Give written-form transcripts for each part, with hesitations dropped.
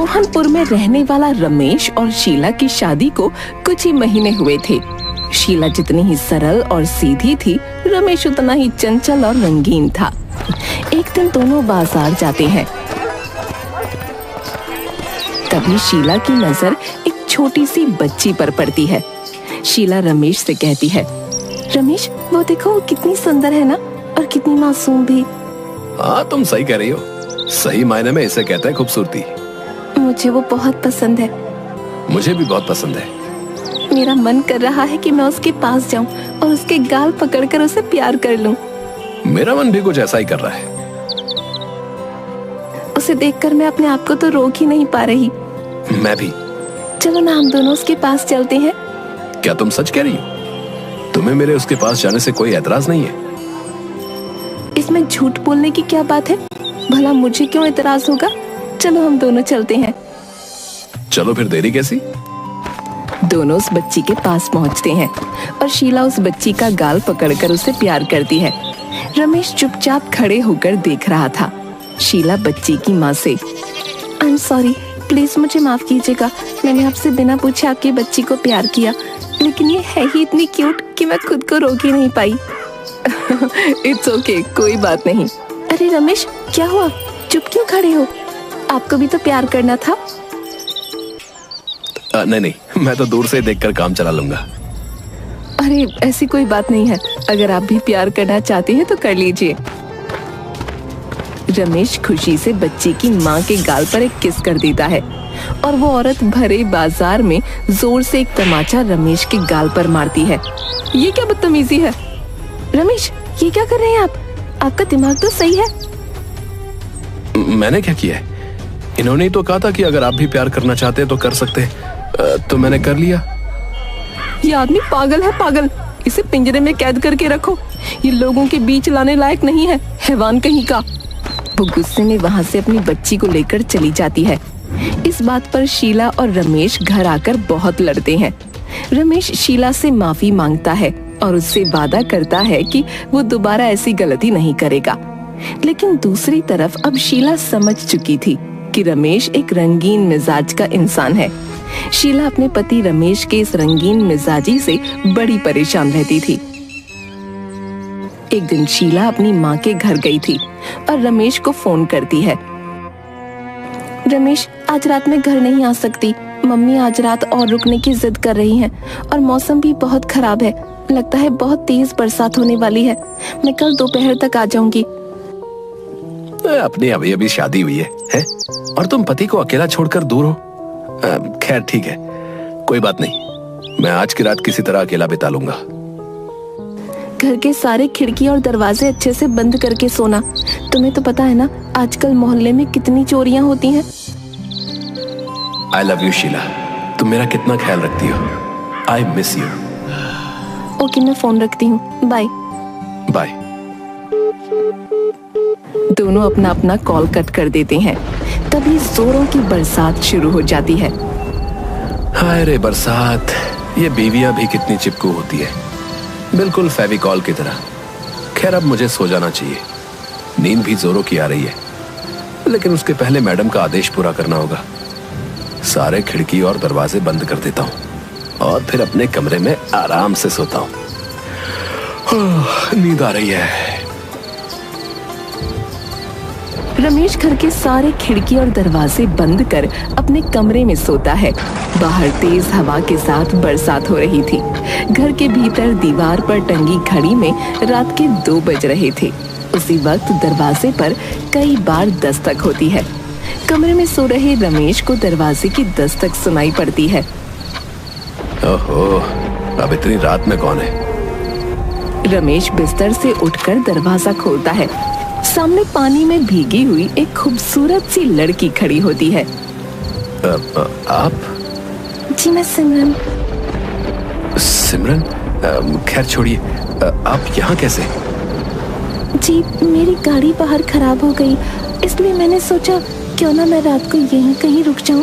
मोहनपुर में रहने वाला रमेश और शीला की शादी को कुछ ही महीने हुए थे। शीला जितनी ही सरल और सीधी थी, रमेश उतना ही चंचल और रंगीन था। एक दिन दोनों बाजार जाते हैं। तभी शीला की नजर एक छोटी सी बच्ची पर पड़ती है। शीला रमेश से कहती है, रमेश वो देखो, वो कितनी सुंदर है ना, और कितनी मासूम भी। हाँ, तुम सही कह रही हो। सही मायने में इसे कहते हैं खूबसूरती। मुझे वो बहुत पसंद है। मुझे भी बहुत पसंद है। मेरा मन कर रहा है कि मैं उसके पास जाऊं और उसके गाल पकड़कर उसे प्यार कर लूं। मेरा मन भी कुछ ऐसा ही कर रहा है। उसे देखकर मैं अपने आप को तो रोक ही नहीं पा रही। मैं भी। चलो ना, हम दोनों उसके पास चलते हैं। क्या तुम सच कह रही हो? तुम्हें मेरे उसके पास जाने से कोई एतराज नहीं है? इसमें झूठ बोलने की क्या बात है? भला मुझे क्यों एतराज होगा? चलो हम दोनों चलते हैं। चलो फिर, देरी कैसी? दोनों उस बच्ची के पास पहुंचते हैं और शीला उस बच्ची का गाल पकड़कर उसे प्यार करती है। रमेश चुपचाप खड़े होकर देख रहा था। शीला बच्ची की माँ से, आई एम सॉरी, प्लीज मुझे माफ कीजिएगा। मैंने आपसे बिना पूछे आपकी बच्ची को प्यार किया, लेकिन ये है ही इतनी क्यूट कि मैं खुद को रोक ही नहीं पाई। इट्स ओके, कोई बात नहीं। अरे रमेश, क्या हुआ? चुप क्यों खड़े हो? आपको भी तो प्यार करना था। नहीं, मैं तो दूर से देखकर काम चला लूंगा। अरे ऐसी कोई बात नहीं है, अगर आप भी प्यार करना चाहते हैं तो कर लीजिए। रमेश खुशी से बच्ची की माँ के गाल पर एक किस कर देता है और वो औरत भरे बाजार में जोर से एक तमाचा रमेश के गाल पर मारती है। ये क्या बदतमीजी है? रमेश, ये क्या कर रहे हैं आप? आपका दिमाग तो सही है। मैंने क्या किया है? इन्होंने ही तो कहा था कि अगर आप भी प्यार करना चाहते हैं तो कर सकते हैं, तो मैंने कर लिया। ये आदमी पागल है, पागल। इसे पिंजरे में कैद करके रखो। ये लोगों के बीच लाने लायक नहीं है, हैवान कहीं का। वो गुस्से में वहां से अपनी बच्ची को लेकर चली जाती है। इस बात पर शीला और रमेश घर आकर बहुत लड़ते हैं। रमेश शीला से माफी मांगता है और उससे वादा करता है कि वो दोबारा ऐसी गलती नहीं करेगा। लेकिन दूसरी तरफ अब शीला समझ चुकी थी कि रमेश एक रंगीन मिजाज का इंसान है। शीला अपने पति रमेश के इस रंगीन मिजाजी से बड़ी परेशान रहती थी। एक दिन शीला अपनी माँ के घर गई थी और रमेश को फोन करती है। रमेश, आज रात में घर नहीं आ सकती। मम्मी आज रात और रुकने की जिद कर रही हैं और मौसम भी बहुत खराब है। लगता है बहुत तेज बरसात होने वाली है। मैं कल दोपहर तक आ जाऊंगी। अपनी अभी अभी शादी हुई है? और तुम पति को अकेला छोड़कर दूर हो? खैर ठीक है, कोई बात नहीं। मैं आज की रात किसी तरह अकेला बिता लूंगा। घर के सारे खिड़की और दरवाजे अच्छे से बंद करके सोना। तुम्हें तो पता है ना, आजकल मोहल्ले में कितनी चोरियां होती हैं। आई लव यू शीला, तुम मेरा कितना ख्याल रखती हो। I miss you. ओके, मैं फोन रखती हूँ। Bye bye. दोनों अपना अपना कॉल कट कर देते हैं। तभी जोरों की बरसात शुरू हो जाती है। हाय रे बरसात, ये बीवियां भी कितनी चिपकू होती है, बिल्कुल फेविकॉल की तरह। खैर अब मुझे सो जाना चाहिए, नींद भी जोरों की आ रही है। लेकिन उसके पहले मैडम का आदेश पूरा करना होगा। सारे खिड़की और दरवाजे बंद कर देता हूँ और फिर अपने कमरे में आराम से सोता हूँ। नींद आ रही है। रमेश घर के सारे खिड़की और दरवाजे बंद कर अपने कमरे में सोता है। बाहर तेज हवा के साथ बरसात हो रही थी। घर के भीतर दीवार पर टंगी घड़ी में रात के 2 बज रहे थे। उसी वक्त दरवाजे पर कई बार दस्तक होती है। कमरे में सो रहे रमेश को दरवाजे की दस्तक सुनाई पड़ती है। ओहो, अब इतनी रात में कौन है? रमेश बिस्तर से उठकर दरवाजा खोलता है। सामने पानी में भीगी हुई एक खूबसूरत सी लड़की खड़ी होती है। आप? जी मैं सिमरन। सिमरन? खैर छोड़िए, आप यहाँ कैसे? जी मेरी गाड़ी बाहर खराब हो गई, इसलिए मैंने सोचा क्यों ना मैं रात को यहीं कहीं रुक जाऊं।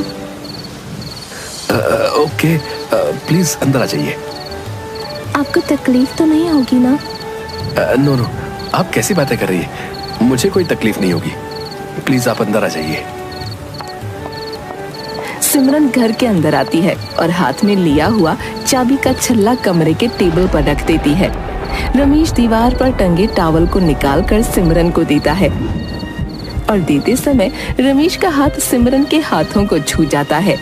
ओके, प्लीज अंदर आ जाइए। आपको तकलीफ तो नहीं होगी ना? नो, आप कैसी बातें कर रही है? मुझे कोई तकलीफ नहीं होगी। प्लीज आप अंदर आ जाइए। सिमरन घर के अंदर आती है और हाथ में लिया हुआ चाबी का छल्ला कमरे के टेबल पर रख देती है। रमेश दीवार पर टंगे टॉवल को निकालकर सिमरन को देता है और देते समय रमेश का हाथ सिमरन के हाथों को छू जाता है।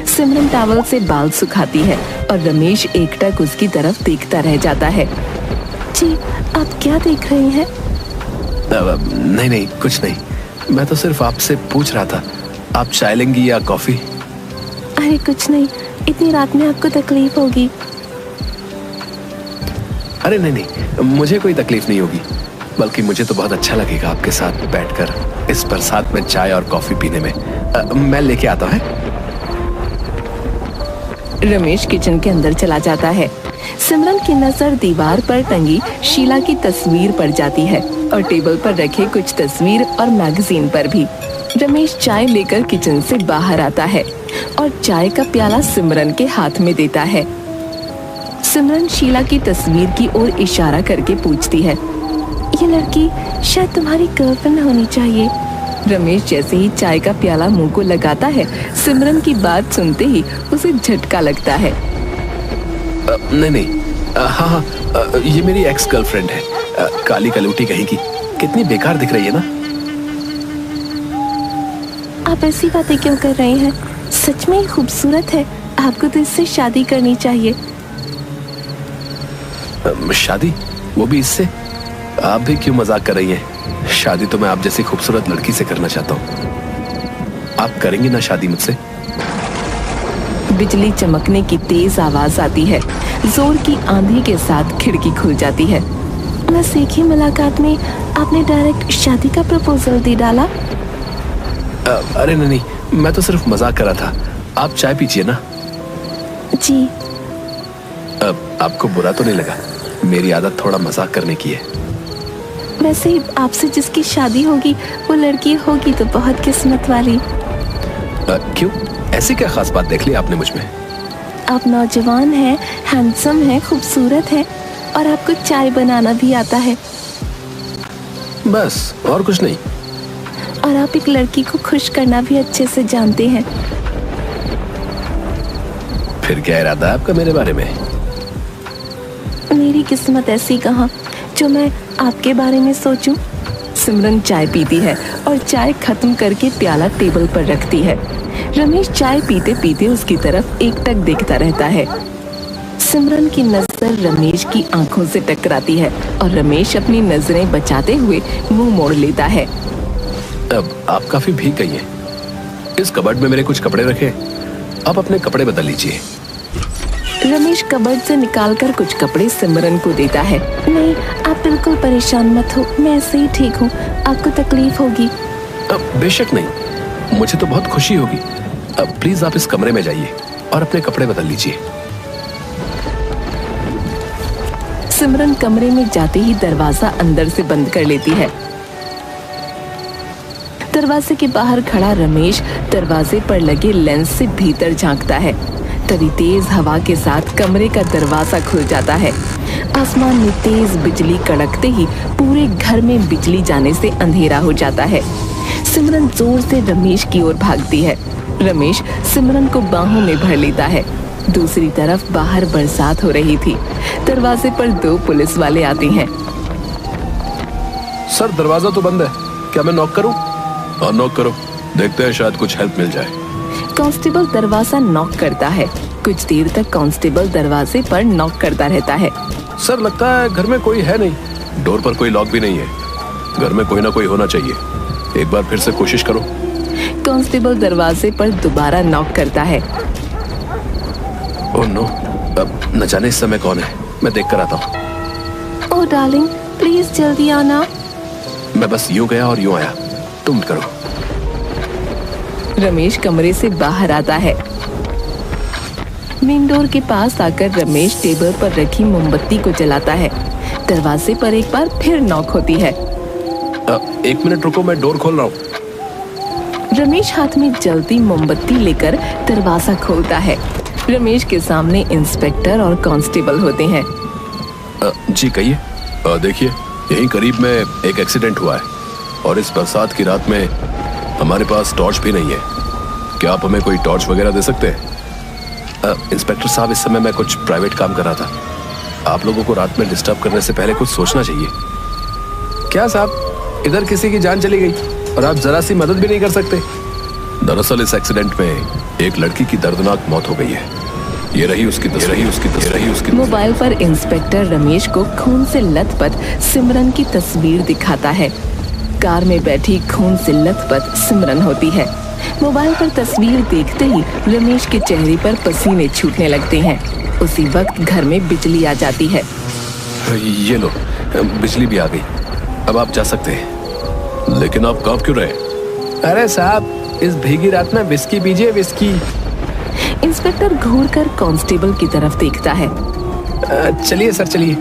सिमरन टॉवल से बाल सुखाती है और रमेश एकटक उसकी तरफ देखता रह जाता है। जी, आप क्या देख रहे हैं? नहीं, कुछ नहीं। मैं तो सिर्फ आपसे पूछ रहा था, आप चाय लेंगी या कॉफी? अरे कुछ नहीं, इतनी रात में आपको तकलीफ होगी। अरे नहीं, मुझे कोई तकलीफ नहीं होगी, बल्कि मुझे तो बहुत अच्छा लगेगा आपके साथ बैठकर इस बरसात में चाय और कॉफी पीने में। मैं लेके आता हूँ। रमेश किचन के अंदर चला जाता है। सिमरन की नजर दीवार पर टंगी शीला की तस्वीर पर जाती है और टेबल पर रखे कुछ तस्वीर और मैगजीन पर भी। रमेश चाय लेकर किचन से बाहर आता है और चाय का प्याला सिमरन के हाथ में देता है। सिमरन शीला की तस्वीर की ओर इशारा करके पूछती है, ये लड़की शायद तुम्हारी गर्लफ्रेंड होनी चाहिए। रमेश जैसे ही चाय का प्याला मुंह को लगाता है, सिमरन की बात सुनते ही उसे झटका लगता है। नहीं, हाँ, ये मेरी एक्स गर्लफ्रेंड है, काली कलूटी कहीं की। कितनी बेकार दिख रही है ना। आप ऐसी बातें क्यों कर रहे हैं? सच में खूबसूरत है, आपको तो इससे शादी करनी चाहिए। शादी? वो भी इससे? आप भी क्यों मजाक कर रही हैं? शादी तो मैं आप जैसी खूबसूरत लड़की से करना चाहता हूँ। आप करेंगी ना शादी मुझसे? बिजली चमकने की तेज आवाज आती है। जोर की आंधी के साथ खिड़की खुल जाती है। बस एक ही मुलाकात में आपने डायरेक्ट शादी का प्रपोजल दे डाला? अरे नहीं, मैं तो सिर्फ मजाक कर रहा था। आप चाय पीजिए ना। जी। आपको बुरा तो नहीं लगा? मेरी आदत थोड़ा मजाक करने की है। वैसे ही आपसे जिसकी शादी होगी वो लड़की होगी तो बहुत किस्मत वाली। क्यों? ऐसी क्या खास बात देख ली आपने मुझ में? आप नौजवान हैं, हैंडसम हैं, खूबसूरत हैं और आपको चाय बनाना भी आता है। बस, और कुछ नहीं। और आप एक लड़की को खुश करना भी अच्छे से जानते हैं। फिर क्या इरादा है आपका मेरे बारे में? मेरी किस्मत ऐसी कहाँ जो मैं आपके बारे में सोचूं। सिमरन चाय पीती है और चाय खत्म करके प्याला टेबल पर रखती है। रमेश चाय पीते पीते उसकी तरफ एकटक देखता रहता है। सिमरन की नजर रमेश की आंखों से टकराती है और रमेश अपनी नजरें बचाते हुए मुंह मोड़ लेता है। अब आप काफी भीग गई हैं। इस कबर्ड में मेरे कुछ कपड़े रखे, आप अपने कपड़े बदल लीजिए। रमेश कबर्ड से निकालकर कुछ कपड़े सिमरन को देता है। नहीं, आप बिल्कुल परेशान मत हो, मैं ऐसे ही ठीक हूँ, आपको तकलीफ होगी। बेशक नहीं, मुझे तो बहुत खुशी होगी। प्लीज आप इस कमरे में जाइए और अपने कपड़े बदल लीजिए। सिमरन कमरे में जाते ही दरवाजा अंदर से बंद कर लेती है। दरवाजे के बाहर खड़ा रमेश दरवाजे पर लगे लेंस से भीतर झांकता है। तभी तेज हवा के साथ कमरे का दरवाजा खुल जाता है। आसमान में तेज बिजली कड़कते ही पूरे घर में बिजली जाने से अंधेरा हो जाता है। सिमरन जोर से रमेश की ओर भागती है। रमेश सिमरन को बाहों में भर लेता है। दूसरी तरफ बाहर बरसात हो रही थी। दरवाजे पर 2 पुलिस वाले आते हैं। सर, दरवाजा तो बंद है, क्या मैं नॉक करूं? हाँ, नॉक करो, देखते हैं शायद कुछ हेल्प मिल जाए। कांस्टेबल दरवाजा नॉक करता है। कुछ देर तक कांस्टेबल दरवाजे पर नॉक करता रहता है। सर, लगता है घर में कोई है नहीं। डोर पर कोई लॉक भी नहीं है। घर में कोई ना कोई होना चाहिए, एक बार फिर से कोशिश करो। कांस्टेबल दरवाजे पर दोबारा नॉक करता है। ओह नो, अब न जाने इस समय कौन है, मैं देख कर आता हूँ। ओह डार्लिंग, प्लीज जल्दी आना। मैं बस यूं गया और यूं आया, तुम करो। रमेश कमरे से बाहर आता है। मेन डोर के पास आकर रमेश टेबल पर रखी मोमबत्ती को जलाता है। दरवाजे पर एक बार फिर नॉक होती है। 1 मिनट रुको, मैं डोर खोल रहा हूँ। रमेश हाथ में जलती मोमबत्ती लेकर दरवाजा खोलता है। रमेश के सामने इंस्पेक्टर और कांस्टेबल होते हैं। जी कहिए। देखिए, यहीं करीब में एक एक्सीडेंट हुआ है और इस बरसात की रात में हमारे पास टॉर्च भी नहीं है। क्या आप हमें कोई टॉर्च वगैरह दे सकते हैं? इंस्पेक्टर साहब, इस समय मैं कुछ प्राइवेट काम कर रहा था। आप लोगों को रात में डिस्टर्ब करने से पहले कुछ सोचना चाहिए। क्या साहब, इधर किसी की जान चली गई और आप जरा सी मदद भी नहीं कर सकते? दरअसल इस एक्सीडेंट में एक लड़की की दर्दनाक मौत हो गई है। ये रही उसकी तस्वीर। मोबाइल पर इंस्पेक्टर रमेश को खून से लथपथ सिमरन की तस्वीर दिखाता है। कार में बैठी खून से लथपथ सिमरन होती है। मोबाइल पर तस्वीर देखते ही रमेश के चेहरे पर पसीने छूटने लगते हैं। उसी वक्त घर में बिजली आ जाती है। ये लो, बिजली भी आ गई। अब आप जा सकते हैं। लेकिन आप कांप क्यों रहे? अरे साहब, इस भीगी रात में विस्की पीजिए, विस्की। इंस्पेक्टर घूरकर कांस्टेबल की तरफ देखता है। चलिए सर, चलिए।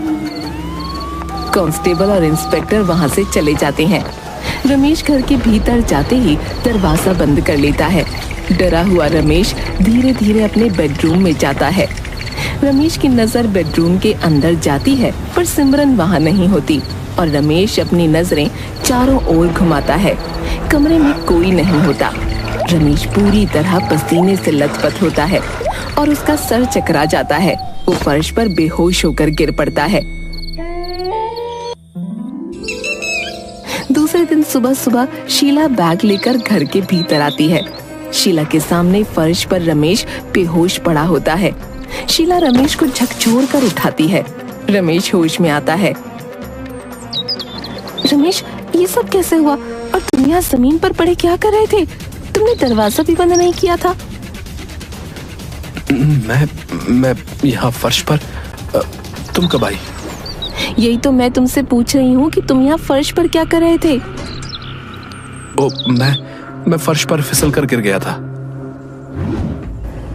कांस्टेबल और इंस्पेक्टर वहां से चले जाते हैं। रमेश घर के भीतर जाते ही दरवाजा बंद कर लेता है। डरा हुआ रमेश धीरे धीरे अपने बेडरूम में जाता है। रमेश की नजर बेडरूम के अंदर जाती है, पर सिमरन वहां नहीं होती और रमेश अपनी नजरें चारों ओर घुमाता है। कमरे में कोई नहीं होता। रमेश पूरी तरह पसीने से लथपथ होता है और उसका सर चकरा जाता है। वो फर्श पर बेहोश होकर गिर पड़ता है। दूसरे दिन सुबह सुबह शीला बैग लेकर घर के भीतर आती है। शीला के सामने फर्श पर रमेश बेहोश पड़ा होता है। शीला रमेश को झकझोर कर उठाती है। रमेश होश में आता है। रमेश, ये सब कैसे हुआ? और तुम यहाँ जमीन पर पड़े क्या कर रहे थे? तुमने दरवाजा भी बंद नहीं किया था। मैं यहाँ फर्श पर। तुम कब आई? यही तो मैं तुमसे पूछ रही हूँ कि तुम यहाँ फर्श पर क्या कर रहे थे? मैं फर्श पर फिसल कर गिर गया था।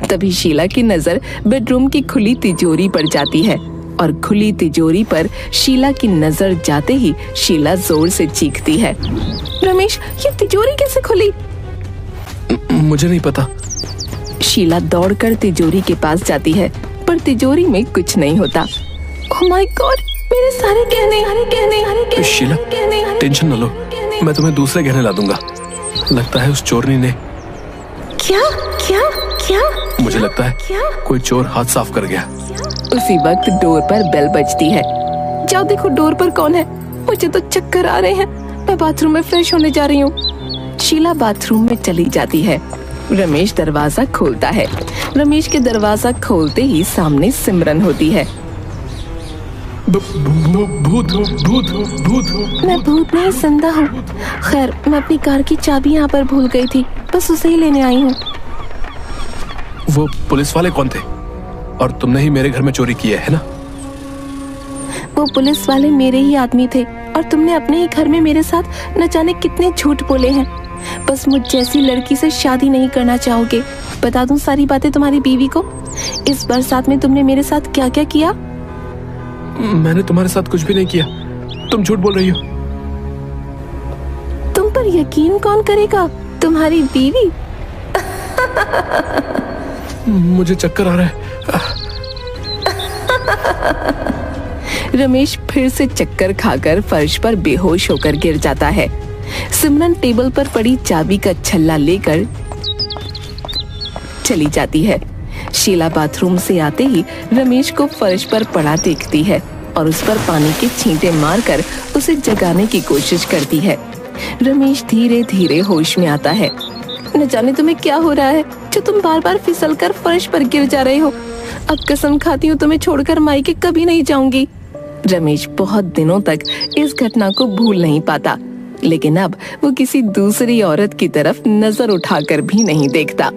तभी शीला की नजर बेडरूम की खुली तिजोरी पर जाती है और खुली तिजोरी पर शीला की नजर जाते ही शीला जोर से चीखती है। रमेश, ये तिजोरी कैसे खुली? मुझे नहीं पता। शीला दौड़कर तिजोरी के पास जाती है, पर तिजोरी में कुछ नहीं होता। ओह माय गॉड, मेरे सारे गहने। शीला, टेंशन न लो, मैं तुम्हें दूसरे गहने ला दूंगा। लगता है उस चोरनी ने। क्या? मुझे लगता है कोई चोर हाथ साफ कर गया। उसी वक्त डोर पर बेल बजती है। जाओ देखो डोर पर कौन है। मुझे तो चक्कर आ रहे हैं। मैं बाथरूम में फ्रेश होने जा रही हूँ। शीला बाथरूम में चली जाती है। रमेश दरवाजा खोलता है। रमेश के दरवाजा खोलते ही सामने सिमरन होती है। भूत। मैं भूत नहीं, जिंदा हूँ। खैर, मैं अपनी कार की चाबी यहाँ पर भूल गई थी, बस उसे ही लेने आई हूँ। वो पुलिस वाले कौन थे? और तुमने ही मेरे घर में चोरी की है ना? वो पुलिस वाले मेरे ही आदमी थे और तुमने अपने ही घर में मेरे साथ न जाने कितने झूठ बोले हैं। बस मुझ जैसी लड़की से शादी नहीं करना चाहोगे। बता दूं सारी बातें तुम्हारी बीवी को। इस बरसात में तुमने मेरे साथ क्या क्या किया? मैंने तुम्हारे साथ कुछ भी नहीं किया। तुम झूठ बोल रही हो। तुम पर यकीन कौन करेगा? तुम्हारी बीवी। मुझे चक्कर आ रहा है। रमेश फिर से चक्कर खाकर फर्श पर बेहोश होकर गिर जाता है। सिमरन टेबल पर पड़ी चाबी का छल्ला लेकर चली जाती है। शीला बाथरूम से आते ही रमेश को फर्श पर पड़ा देखती है और उस पर पानी के छींटे मारकर उसे जगाने की कोशिश करती है। रमेश धीरे धीरे होश में आता है। न जाने तुम्हें क्या हो रहा है जो तुम बार बार फिसल कर फर्श पर गिर जा रहे हो। अब कसम खाती हूँ तुम्हें छोड़कर मायके कभी नहीं जाऊंगी। रमेश बहुत दिनों तक इस घटना को भूल नहीं पाता, लेकिन अब वो किसी दूसरी औरत की तरफ नजर उठाकर भी नहीं देखता।